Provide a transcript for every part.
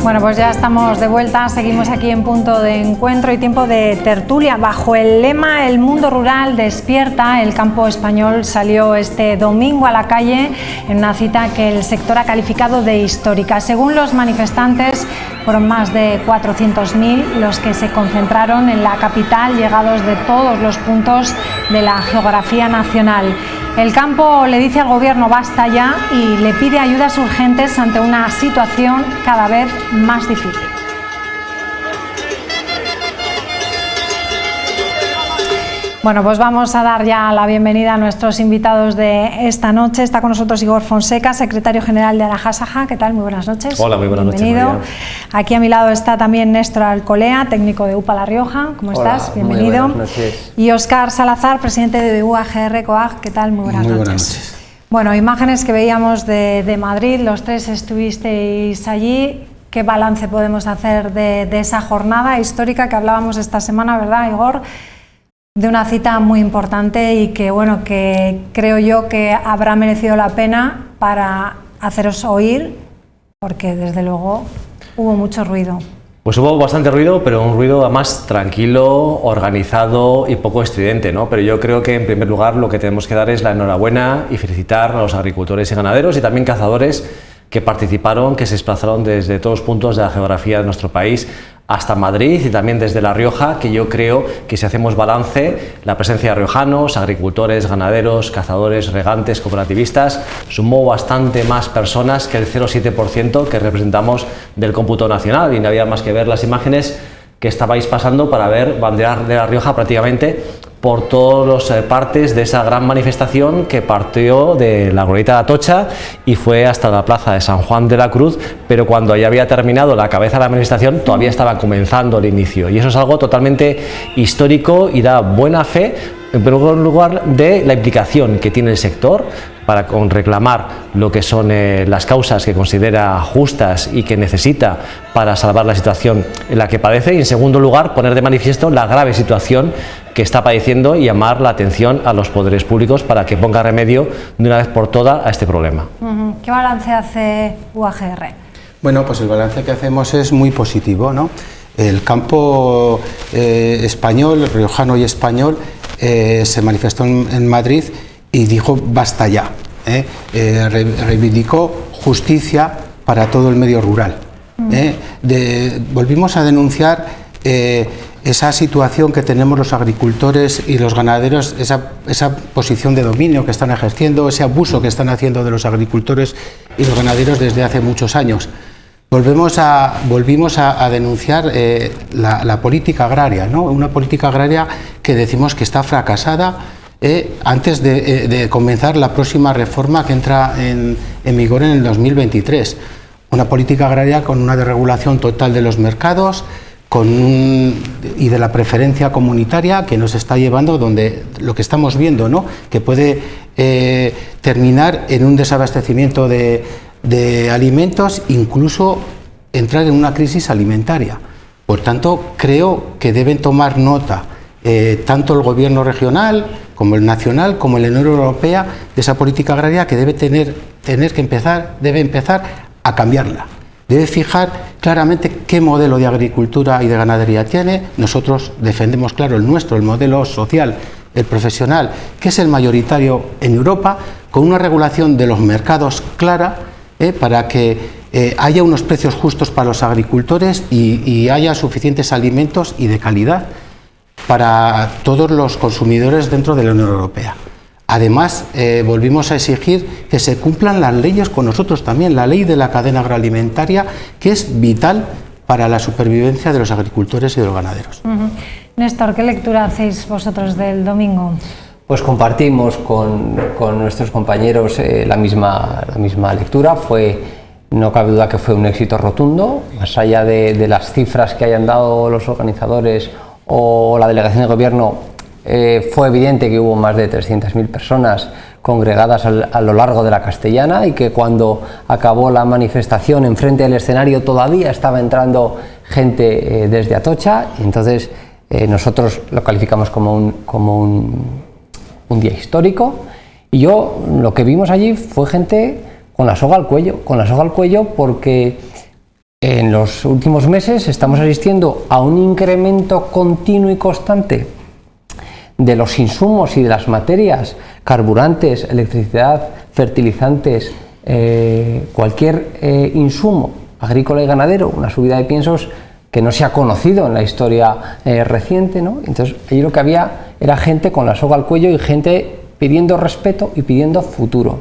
Bueno, pues ya estamos de vuelta, seguimos aquí en Punto de Encuentro y tiempo de tertulia. Bajo el lema El mundo rural despierta, el campo español salió este domingo a la calle en una cita que el sector ha calificado de histórica. Según los manifestantes, fueron más de 400.000 los que se concentraron en la capital, llegados de todos los puntos de la geografía nacional. El campo le dice al gobierno basta ya y le pide ayudas urgentes ante una situación cada vez más difícil. Bueno, pues vamos a dar ya la bienvenida a nuestros invitados de esta noche. Está con nosotros Igor Fonseca, secretario general de Arajasaja. ¿Qué tal? Muy buenas noches. Hola, muy buenas noches. Bienvenido. Aquí a mi lado está también Néstor Alcolea, técnico de UPA La Rioja. ¿Cómo estás? Bienvenido. Muy buenas noches. Y Óscar Salazar, presidente de UAGR COAG. ¿Qué tal? Muy buenas noches. Buenas noches. Bueno, imágenes que veíamos de Madrid, los tres estuvisteis allí. ¿Qué balance podemos hacer de esa jornada histórica que hablábamos esta semana, verdad, Igor? De una cita muy importante y que, bueno, que creo yo que habrá merecido la pena para haceros oír, porque desde luego hubo mucho ruido. Pues hubo bastante ruido, pero un ruido además tranquilo, organizado y poco estridente, ¿no? Pero yo creo que en primer lugar lo que tenemos que dar es la enhorabuena y felicitar a los agricultores y ganaderos y también cazadores que participaron, que se desplazaron desde todos los puntos de la geografía de nuestro país hasta Madrid y también desde La Rioja, que yo creo que si hacemos balance, la presencia de riojanos, agricultores, ganaderos, cazadores, regantes, cooperativistas, sumó bastante más personas que el 0,7% que representamos del cómputo nacional, y no había más que ver las imágenes que estabais pasando para ver bandera de La Rioja prácticamente por todas las partes de esa gran manifestación que partió de la glorieta de Atocha y fue hasta la plaza de San Juan de la Cruz, pero cuando ya había terminado la cabeza de la manifestación todavía estaba comenzando el inicio, y eso es algo totalmente histórico y da buena fe, en primer lugar, de la implicación que tiene el sector para reclamar lo que son las causas que considera justas y que necesita para salvar la situación en la que padece, y en segundo lugar poner de manifiesto la grave situación que está padeciendo y llamar la atención a los poderes públicos para que ponga remedio de una vez por todas a este problema. ¿Qué balance hace UAGR? Bueno, pues el balance que hacemos es muy positivo, ¿no? El campo español, riojano y español, se manifestó en Madrid y dijo basta ya, reivindicó justicia para todo el medio rural. Volvimos a denunciar esa situación que tenemos los agricultores y los ganaderos, esa posición de dominio que están ejerciendo, ese abuso que están haciendo de los agricultores y los ganaderos desde hace muchos años. Volvimos a denunciar la política agraria, ¿no? Una política agraria que decimos que está fracasada antes de comenzar la próxima reforma que entra en vigor en el 2023. Una política agraria con una desregulación total de los mercados y de la preferencia comunitaria que nos está llevando donde lo que estamos viendo, ¿no? Que puede terminar en un desabastecimiento de alimentos, incluso entrar en una crisis alimentaria. Por tanto, creo que deben tomar nota tanto el gobierno regional como el nacional, como la Unión Europea, de esa política agraria que debe empezar a cambiarla. Debe fijar claramente qué modelo de agricultura y de ganadería tiene. Nosotros defendemos, claro, el nuestro, el modelo social, el profesional, que es el mayoritario en Europa, con una regulación de los mercados clara, para que haya unos precios justos para los agricultores y haya suficientes alimentos y de calidad para todos los consumidores dentro de la Unión Europea. Además, volvimos a exigir que se cumplan las leyes con nosotros también, la ley de la cadena agroalimentaria, que es vital para la supervivencia de los agricultores y de los ganaderos. Néstor, ¿qué lectura hacéis vosotros del domingo? Pues compartimos con nuestros compañeros la misma lectura. No cabe duda que fue un éxito rotundo, más allá de las cifras que hayan dado los organizadores o la delegación de gobierno. Fue evidente que hubo más de 300.000 personas congregadas a lo largo de la Castellana y que cuando acabó la manifestación enfrente del escenario todavía estaba entrando gente desde Atocha, y entonces nosotros lo calificamos como un día histórico, y lo que vimos allí fue gente con la soga al cuello porque En los últimos meses estamos asistiendo a un incremento continuo y constante de los insumos y de las materias, carburantes, electricidad, fertilizantes, cualquier insumo agrícola y ganadero, una subida de piensos que no se ha conocido en la historia reciente, ¿no? Entonces, allí lo que había era gente con la soga al cuello y gente pidiendo respeto y pidiendo futuro,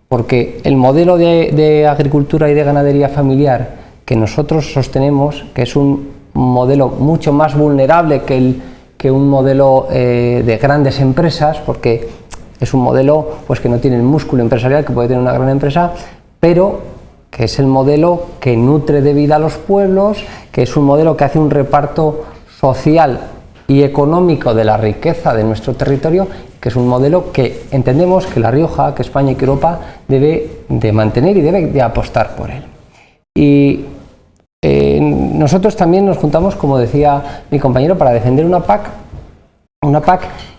porque el modelo de agricultura y de ganadería familiar que nosotros sostenemos, que es un modelo mucho más vulnerable que un modelo de grandes empresas, porque es un modelo pues, que no tiene el músculo empresarial que puede tener una gran empresa, pero que es el modelo que nutre de vida a los pueblos, que es un modelo que hace un reparto social y económico de la riqueza de nuestro territorio, que es un modelo que entendemos que La Rioja, que España y que Europa debe de mantener y debe de apostar por él. Y nosotros también nos juntamos, como decía mi compañero, para defender una PAC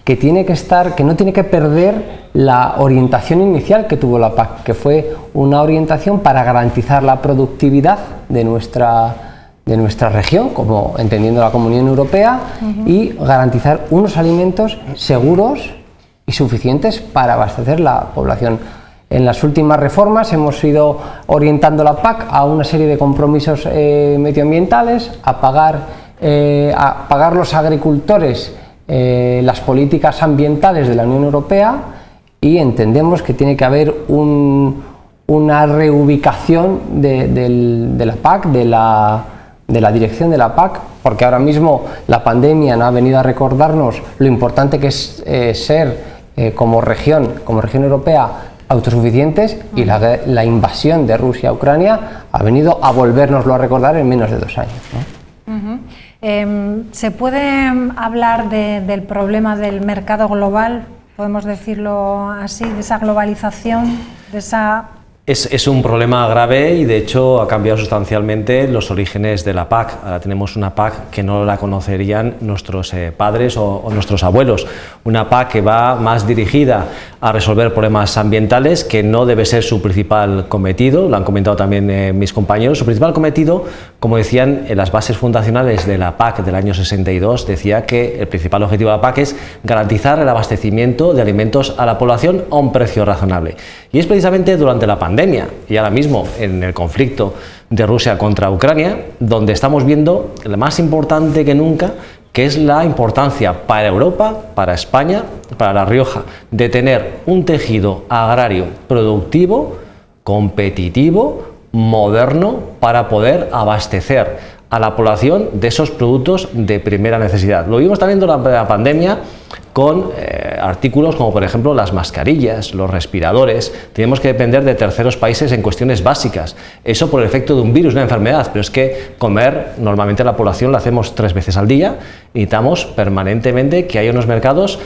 que tiene que estar, que no tiene que perder la orientación inicial que tuvo la PAC, que fue una orientación para garantizar la productividad de nuestra región, como entendiendo la Comunión Europea, y garantizar unos alimentos seguros y suficientes para abastecer la población. En las últimas reformas hemos ido orientando la PAC a una serie de compromisos medioambientales, a pagar los agricultores las políticas ambientales de la Unión Europea, y entendemos que tiene que haber una reubicación de la PAC, de la dirección de la PAC, porque ahora mismo la pandemia nos ha venido a recordarnos lo importante que es ser como región europea autosuficientes, y la invasión de Rusia a Ucrania ha venido a volvérnoslo a recordar en menos de 2 años, ¿no? ¿Se puede hablar del problema del mercado global? ¿Podemos decirlo así, de esa globalización, de esa...? Es un problema grave y de hecho ha cambiado sustancialmente los orígenes de la PAC. Ahora tenemos una PAC que no la conocerían nuestros padres o nuestros abuelos. Una PAC que va más dirigida a resolver problemas ambientales, que no debe ser su principal cometido, lo han comentado también mis compañeros. Su principal cometido, como decían en las bases fundacionales de la PAC del año 62, decía que el principal objetivo de la PAC es garantizar el abastecimiento de alimentos a la población a un precio razonable. Y es precisamente durante la pandemia y ahora mismo en el conflicto de Rusia contra Ucrania donde estamos viendo lo más importante que nunca, que es la importancia para Europa, para España, para La Rioja, de tener un tejido agrario productivo, competitivo, moderno, para poder abastecer a la población de esos productos de primera necesidad. Lo vimos también durante la pandemia con artículos como por ejemplo las mascarillas, los respiradores. Tenemos que depender de terceros países en cuestiones básicas. Eso por el efecto de un virus, una enfermedad, pero es que comer normalmente la población lo hacemos 3 veces al día. Necesitamos permanentemente que haya unos mercados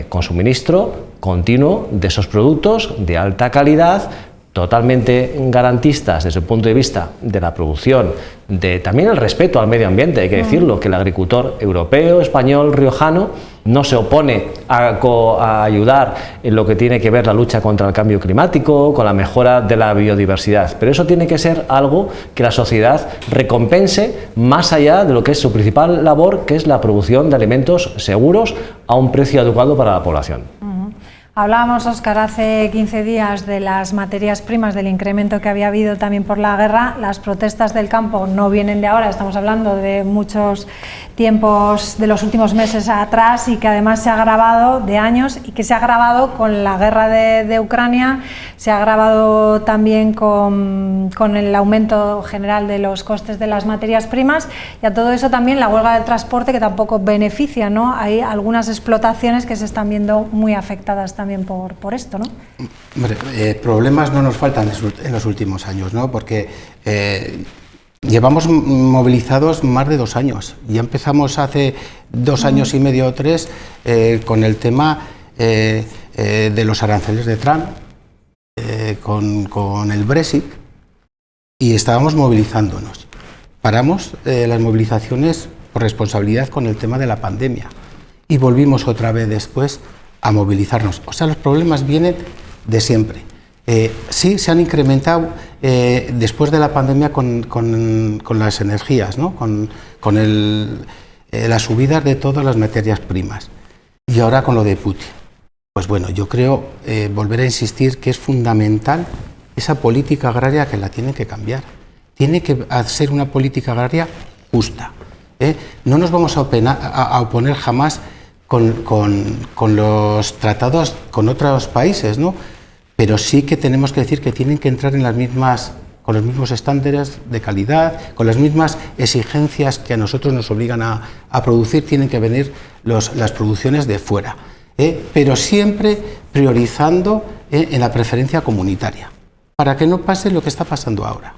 con suministro continuo de esos productos de alta calidad, totalmente garantistas desde el punto de vista de la producción, de también el respeto al medio ambiente. Hay que decirlo, que el agricultor europeo, español, riojano no se opone a ayudar en lo que tiene que ver la lucha contra el cambio climático, con la mejora de la biodiversidad, pero eso tiene que ser algo que la sociedad recompense más allá de lo que es su principal labor, que es la producción de alimentos seguros a un precio adecuado para la población. Hablábamos, Óscar, hace 15 días de las materias primas, del incremento que había habido también por la guerra. Las protestas del campo no vienen de ahora, estamos hablando de muchos tiempos, de los últimos meses atrás, y que además se ha agravado de años, y que se ha agravado con la guerra de Ucrania, se ha agravado también con el aumento general de los costes de las materias primas, y a todo eso también la huelga del transporte, que tampoco beneficia, ¿no? Hay algunas explotaciones que se están viendo muy afectadas también por esto, ¿no? Hombre, problemas no nos faltan en los últimos años, ¿no? Porque llevamos movilizados más de 2 años. Ya empezamos hace 2 años y medio o 3 con el tema de los aranceles de Trump, con el Brexit, y estábamos movilizándonos. Paramos las movilizaciones por responsabilidad con el tema de la pandemia y volvimos otra vez después a movilizarnos. O sea, los problemas vienen de siempre. Sí, se han incrementado después de la pandemia con las energías, ¿no? con las subidas de todas las materias primas y ahora con lo de Putin. Pues bueno, yo creo, volver a insistir que es fundamental esa política agraria, que la tiene que cambiar. Tiene que ser una política agraria justa. No nos vamos a oponer jamás con los tratados con otros países, ¿no? Pero sí que tenemos que decir que tienen que entrar con los mismos estándares de calidad, con las mismas exigencias que a nosotros nos obligan a producir, tienen que venir las producciones de fuera, pero siempre priorizando en la preferencia comunitaria, para que no pase lo que está pasando ahora.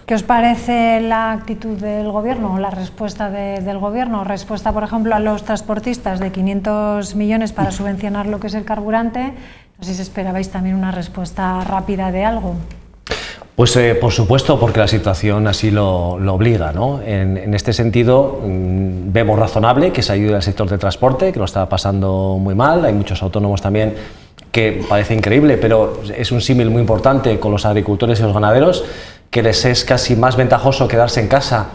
¿Qué os parece la actitud del Gobierno o la respuesta del Gobierno? Respuesta, por ejemplo, a los transportistas de 500 millones para subvencionar lo que es el carburante. No sé si esperabais también una respuesta rápida de algo. Pues por supuesto, porque la situación así lo obliga, ¿no? En este sentido, vemos razonable que se ayude al sector de transporte, que lo está pasando muy mal. Hay muchos autónomos también que parece increíble, pero es un símil muy importante con los agricultores y los ganaderos, que les es casi más ventajoso quedarse en casa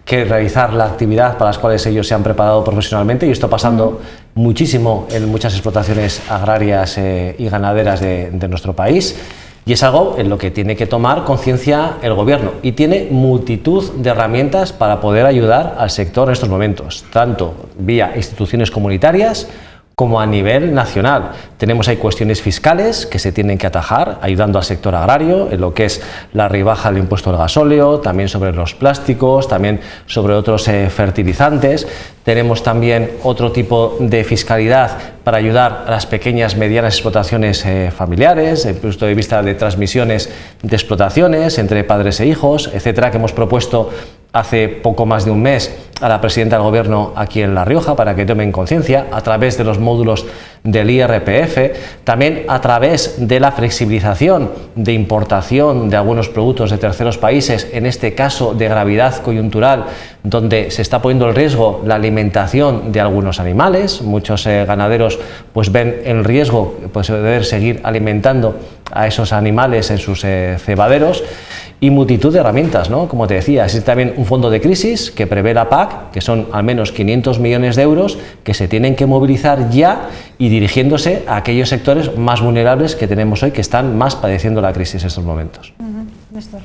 que realizar la actividad para las cuales ellos se han preparado profesionalmente, y esto pasando muchísimo en muchas explotaciones agrarias y ganaderas de nuestro país, y es algo en lo que tiene que tomar conciencia el Gobierno, y tiene multitud de herramientas para poder ayudar al sector en estos momentos, tanto vía instituciones comunitarias como a nivel nacional. Tenemos ahí cuestiones fiscales que se tienen que atajar, ayudando al sector agrario en lo que es la rebaja del impuesto al gasóleo, también sobre los plásticos, también sobre otros fertilizantes. Tenemos también otro tipo de fiscalidad para ayudar a las pequeñas, medianas explotaciones familiares, desde el punto de vista de transmisiones de explotaciones entre padres e hijos, etcétera, que hemos propuesto hace poco más de un mes a la presidenta del Gobierno aquí en La Rioja para que tomen conciencia a través de los módulos del IRPF, también a través de la flexibilización de importación de algunos productos de terceros países, en este caso de gravedad coyuntural, donde se está poniendo en riesgo la alimentación de algunos animales. Muchos ganaderos pues ven el riesgo pues, de poder seguir alimentando a esos animales en sus cebaderos, y multitud de herramientas, ¿no? Como te decía, existe también un fondo de crisis que prevé la PAC, que son al menos 500 millones de euros que se tienen que movilizar ya y dirigiéndose a aquellos sectores más vulnerables que tenemos hoy, que están más padeciendo la crisis en estos momentos. Néstor.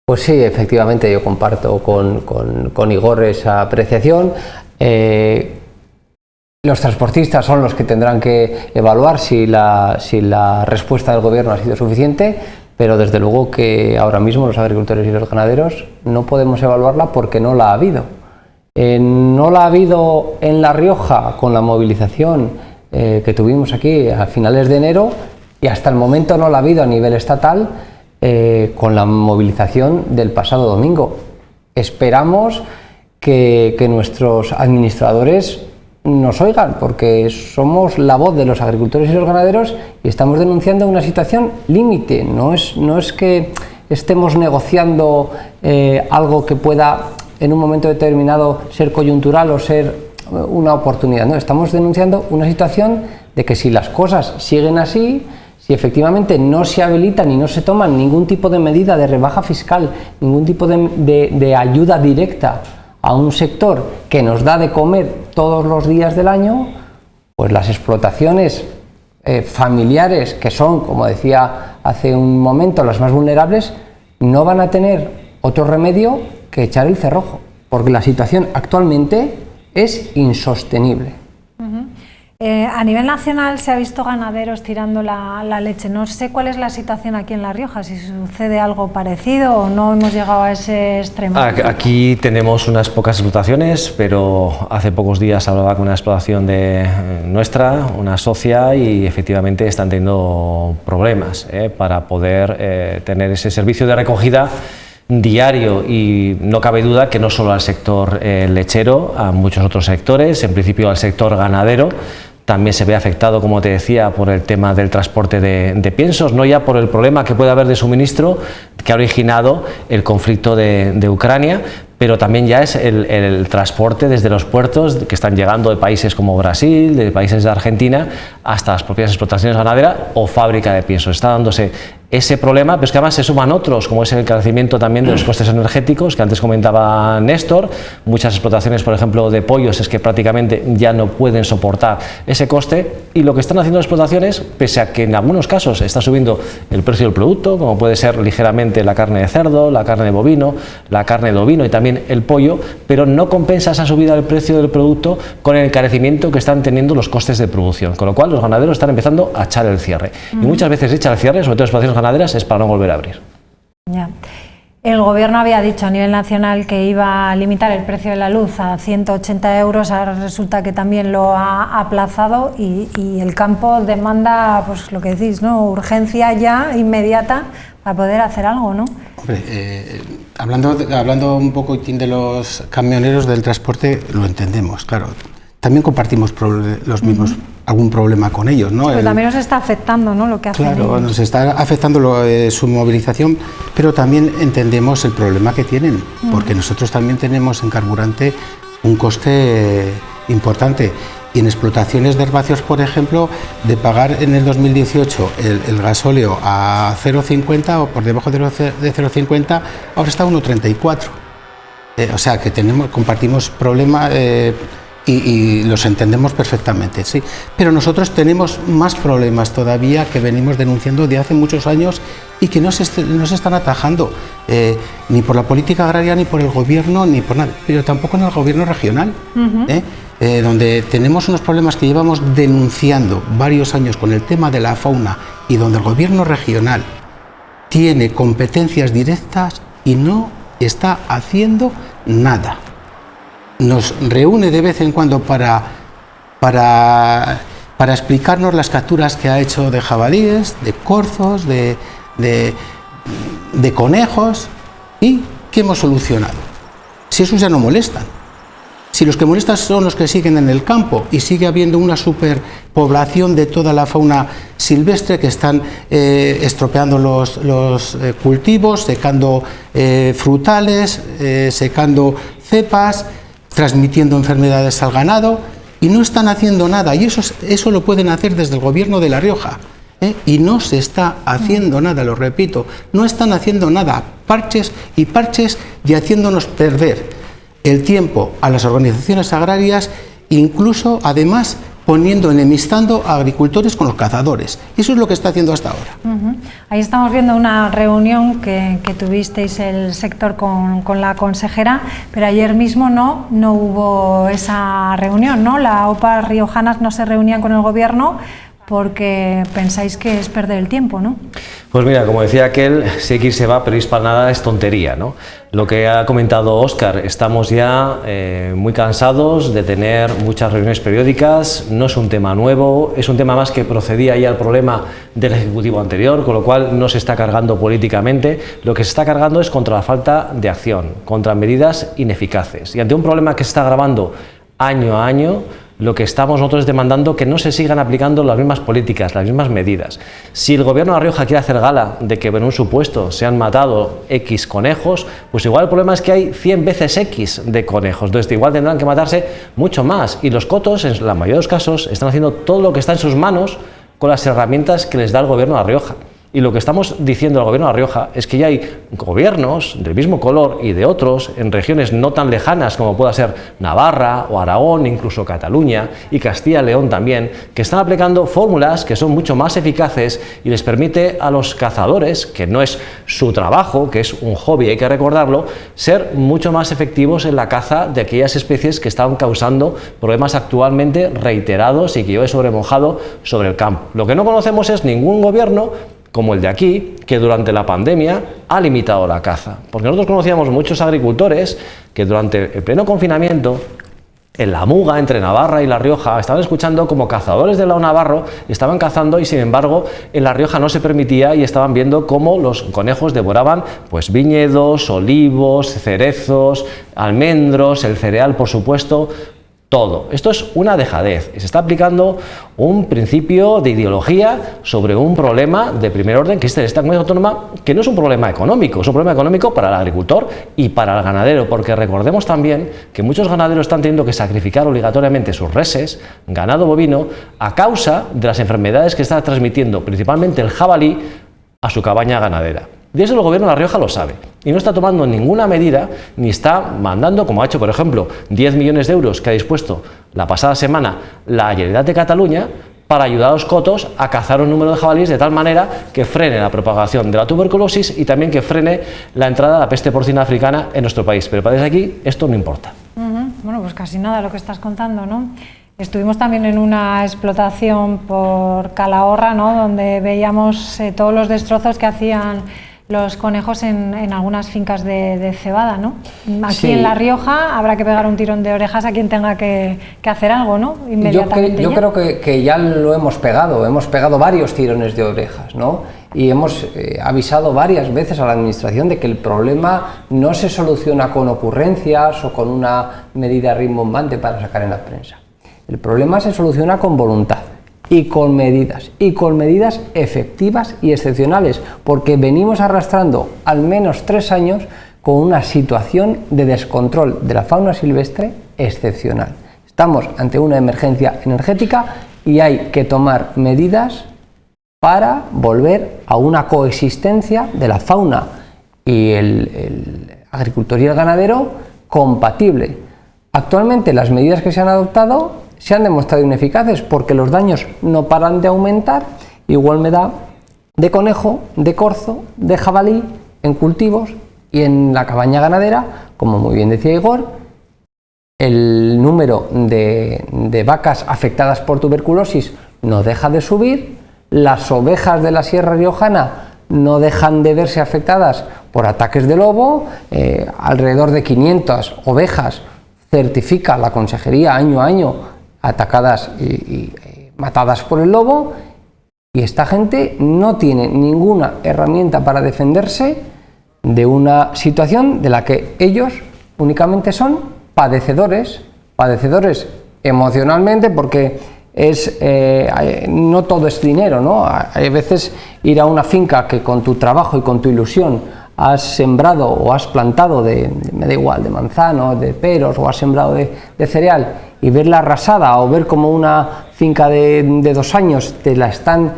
Pues sí, efectivamente, yo comparto con Igor esa apreciación. Los transportistas son los que tendrán que evaluar si la respuesta del Gobierno ha sido suficiente, pero desde luego que ahora mismo los agricultores y los ganaderos no podemos evaluarla porque no la ha habido. No la ha habido en La Rioja con la movilización que tuvimos aquí a finales de enero, y hasta el momento no la ha habido a nivel estatal con la movilización del pasado domingo. Esperamos que nuestros administradores nos oigan, porque somos la voz de los agricultores y los ganaderos y estamos denunciando una situación límite. No es que estemos negociando algo que pueda en un momento determinado ser coyuntural o ser una oportunidad. No, estamos denunciando una situación de que si las cosas siguen así, si efectivamente no se habilitan y no se toman ningún tipo de medida de rebaja fiscal, ningún tipo de ayuda directa a un sector que nos da de comer todos los días del año, pues las explotaciones familiares, que son, como decía hace un momento, las más vulnerables, no van a tener otro remedio que echar el cerrojo, porque la situación actualmente es insostenible. A nivel nacional se ha visto ganaderos tirando la leche. No sé cuál es la situación aquí en La Rioja, si sucede algo parecido o no hemos llegado a ese extremo. Aquí tenemos unas pocas explotaciones, pero hace pocos días hablaba con una explotación de nuestra, una socia, y efectivamente están teniendo problemas para poder tener ese servicio de recogida diario, y no cabe duda que no solo al sector lechero, a muchos otros sectores, en principio al sector ganadero, también se ve afectado, como te decía, por el tema del transporte de piensos, no ya por el problema que puede haber de suministro que ha originado el conflicto de Ucrania, pero también ya es el transporte desde los puertos que están llegando de países como Brasil, de países de Argentina, hasta las propias explotaciones ganaderas o fábrica de pienso. Está dándose ese problema, pero es que además se suman otros, como es el encarecimiento también de los costes energéticos, que antes comentaba Néstor. Muchas explotaciones, por ejemplo, de pollos, es que prácticamente ya no pueden soportar ese coste, y lo que están haciendo las explotaciones, pese a que en algunos casos está subiendo el precio del producto, como puede ser ligeramente la carne de cerdo, la carne de bovino, la carne de ovino y también el pollo, pero no compensa esa subida del precio del producto con el encarecimiento que están teniendo los costes de producción, con lo cual los ganaderos están empezando a echar el cierre. Y muchas veces echan el cierre, sobre todo explotaciones ganaderas, es para no volver a abrir. Ya. El Gobierno había dicho a nivel nacional que iba a limitar el precio de la luz a 180 euros, ahora resulta que también lo ha aplazado y el campo demanda, pues lo que decís, ¿no? Urgencia ya, inmediata, para poder hacer algo, ¿no? Hombre, hablando un poco de los camioneros del transporte, lo entendemos, claro. También compartimos los mismos, algún problema con ellos, ¿no? Pero también nos está afectando, ¿no?, lo que hacen Claro, ellos. nos está afectando su movilización, pero también entendemos el problema que tienen, porque nosotros también tenemos en carburante un coste importante. Y en explotaciones de herbáceos, por ejemplo, de pagar en el 2018 el gasóleo a 0,50 o por debajo de 0,50, ahora está a 1,34. O sea que compartimos problemas y los entendemos perfectamente, sí. Pero nosotros tenemos más problemas todavía que venimos denunciando de hace muchos años y que no se están atajando ni por la política agraria, ni por el gobierno, ni por nada, pero tampoco en el gobierno regional, donde tenemos unos problemas que llevamos denunciando varios años con el tema de la fauna y donde el gobierno regional tiene competencias directas y no está haciendo nada. Nos reúne de vez en cuando para explicarnos las capturas que ha hecho de jabalíes, de corzos, de conejos, y ¿qué hemos solucionado? Si esos ya no molestan. Si los que molestan son los que siguen en el campo y sigue habiendo una superpoblación de toda la fauna silvestre que están estropeando los cultivos, secando frutales, secando cepas, transmitiendo enfermedades al ganado, y no están haciendo nada, y eso lo pueden hacer desde el gobierno de La Rioja, y no se está haciendo nada, lo repito, no están haciendo nada, parches y parches, y haciéndonos perder el tiempo a las organizaciones agrarias, incluso además enemistando a agricultores con los cazadores. Eso es lo que está haciendo hasta ahora. Ahí estamos viendo una reunión que tuvisteis el sector con la consejera, pero ayer mismo no hubo esa reunión, ¿no? La OPA riojanas no se reunían con el gobierno porque pensáis que es perder el tiempo, ¿no? Pues mira, como decía aquel, si hay que irse va, pero ir para nada es tontería, ¿no? Lo que ha comentado Óscar, estamos ya muy cansados de tener muchas reuniones periódicas, no es un tema nuevo, es un tema más que procedía ya al problema del Ejecutivo anterior, con lo cual no se está cargando políticamente, lo que se está cargando es contra la falta de acción, contra medidas ineficaces. Y ante un problema que se está agravando año a año, lo que estamos nosotros demandando que no se sigan aplicando las mismas políticas, las mismas medidas. Si el gobierno de La Rioja quiere hacer gala de que en un supuesto se han matado X conejos, pues igual el problema es que hay 100 veces X de conejos, entonces igual tendrán que matarse mucho más, y los cotos en la mayoría de los casos están haciendo todo lo que está en sus manos con las herramientas que les da el gobierno de La Rioja. Y lo que estamos diciendo al gobierno de La Rioja es que ya hay gobiernos del mismo color y de otros en regiones no tan lejanas como pueda ser Navarra o Aragón, incluso Cataluña y Castilla y León también, que están aplicando fórmulas que son mucho más eficaces y les permite a los cazadores, que no es su trabajo, que es un hobby, hay que recordarlo, ser mucho más efectivos en la caza de aquellas especies que están causando problemas actualmente reiterados y que llueve sobre mojado sobre el campo. Lo que no conocemos es ningún gobierno como el de aquí, que durante la pandemia ha limitado la caza. Porque nosotros conocíamos muchos agricultores que durante el pleno confinamiento, en la Muga, entre Navarra y La Rioja, estaban escuchando como cazadores del lado navarro estaban cazando y sin embargo en La Rioja no se permitía y estaban viendo cómo los conejos devoraban pues viñedos, olivos, cerezos, almendros, el cereal por supuesto. todo. Esto es una dejadez. Se está aplicando un principio de ideología sobre un problema de primer orden que existe en esta comunidad autónoma, que no es un problema económico, es un problema económico para el agricultor y para el ganadero, porque recordemos también que muchos ganaderos están teniendo que sacrificar obligatoriamente sus reses, ganado bovino, a causa de las enfermedades que está transmitiendo principalmente el jabalí a su cabaña ganadera. De eso el gobierno de La Rioja lo sabe y no está tomando ninguna medida ni está mandando, como ha hecho por ejemplo 10 millones de euros que ha dispuesto la pasada semana la Generalitat de Cataluña para ayudar a los cotos a cazar un número de jabalíes de tal manera que frene la propagación de la tuberculosis y también que frene la entrada de la peste porcina africana en nuestro país. Pero para desde aquí esto no importa. Bueno, pues casi nada lo que estás contando, ¿no? Estuvimos también en una explotación por Calahorra, ¿no? Donde veíamos todos los destrozos que hacían los conejos en algunas fincas de cebada, ¿no? Aquí sí. En La Rioja habrá que pegar un tirón de orejas a quien tenga que hacer algo, ¿no? Inmediatamente. Yo creo que ya lo hemos pegado varios tirones de orejas, ¿no? Y hemos avisado varias veces a la administración de que el problema no se soluciona con ocurrencias o con una medida rimbombante para sacar en la prensa. El problema se soluciona con voluntad. Y con medidas efectivas y excepcionales, porque venimos arrastrando al menos 3 años con una situación de descontrol de la fauna silvestre excepcional. Estamos ante una emergencia energética y hay que tomar medidas para volver a una coexistencia de la fauna y el agricultor y el ganadero compatible. Actualmente las medidas que se han adoptado se han demostrado ineficaces porque los daños no paran de aumentar. Igual me da de conejo, de corzo, de jabalí en cultivos y en la cabaña ganadera, como muy bien decía Igor, el número de vacas afectadas por tuberculosis no deja de subir, las ovejas de la Sierra Riojana no dejan de verse afectadas por ataques de lobo, alrededor de 500 ovejas certifica la consejería año a año atacadas y matadas por el lobo, y esta gente no tiene ninguna herramienta para defenderse de una situación de la que ellos únicamente son padecedores emocionalmente, porque no todo es dinero, ¿no? Hay veces ir a una finca que con tu trabajo y con tu ilusión has sembrado o has plantado me da igual, de manzano, de peros, o has sembrado de cereal, y verla arrasada, o ver como una finca de 2 años te la están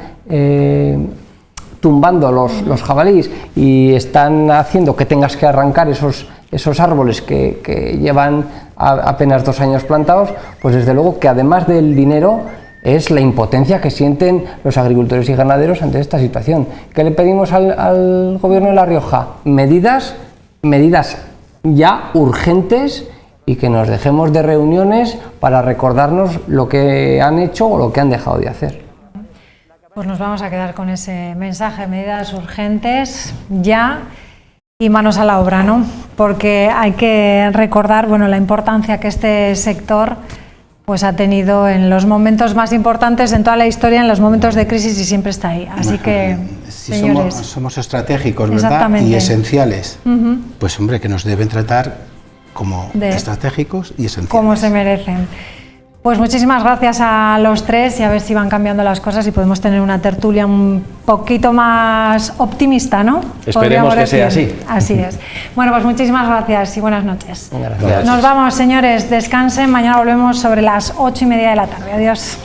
tumbando los jabalíes y están haciendo que tengas que arrancar esos árboles que llevan apenas 2 años plantados, pues desde luego que además del dinero es la impotencia que sienten los agricultores y ganaderos ante esta situación. ¿Qué le pedimos al gobierno de La Rioja? Medidas ya urgentes, y que nos dejemos de reuniones para recordarnos lo que han hecho o lo que han dejado de hacer. Pues nos vamos a quedar con ese mensaje: medidas urgentes ya y manos a la obra, ¿no? Porque hay que recordar, bueno, la importancia que este sector pues ha tenido en los momentos más importantes en toda la historia, en los momentos de crisis, y siempre está ahí. Así que, si señores, somos estratégicos, ¿verdad? Y esenciales. Pues hombre, que nos deben tratar como estratégicos y esenciales. Como se merecen. Pues muchísimas gracias a los tres, y a ver si van cambiando las cosas y podemos tener una tertulia un poquito más optimista, ¿no? Esperemos que sea así. Así es. Bueno, pues muchísimas gracias y buenas noches. Gracias. Nos vamos, señores, descansen, mañana volvemos sobre las 8:30 de la tarde. Adiós.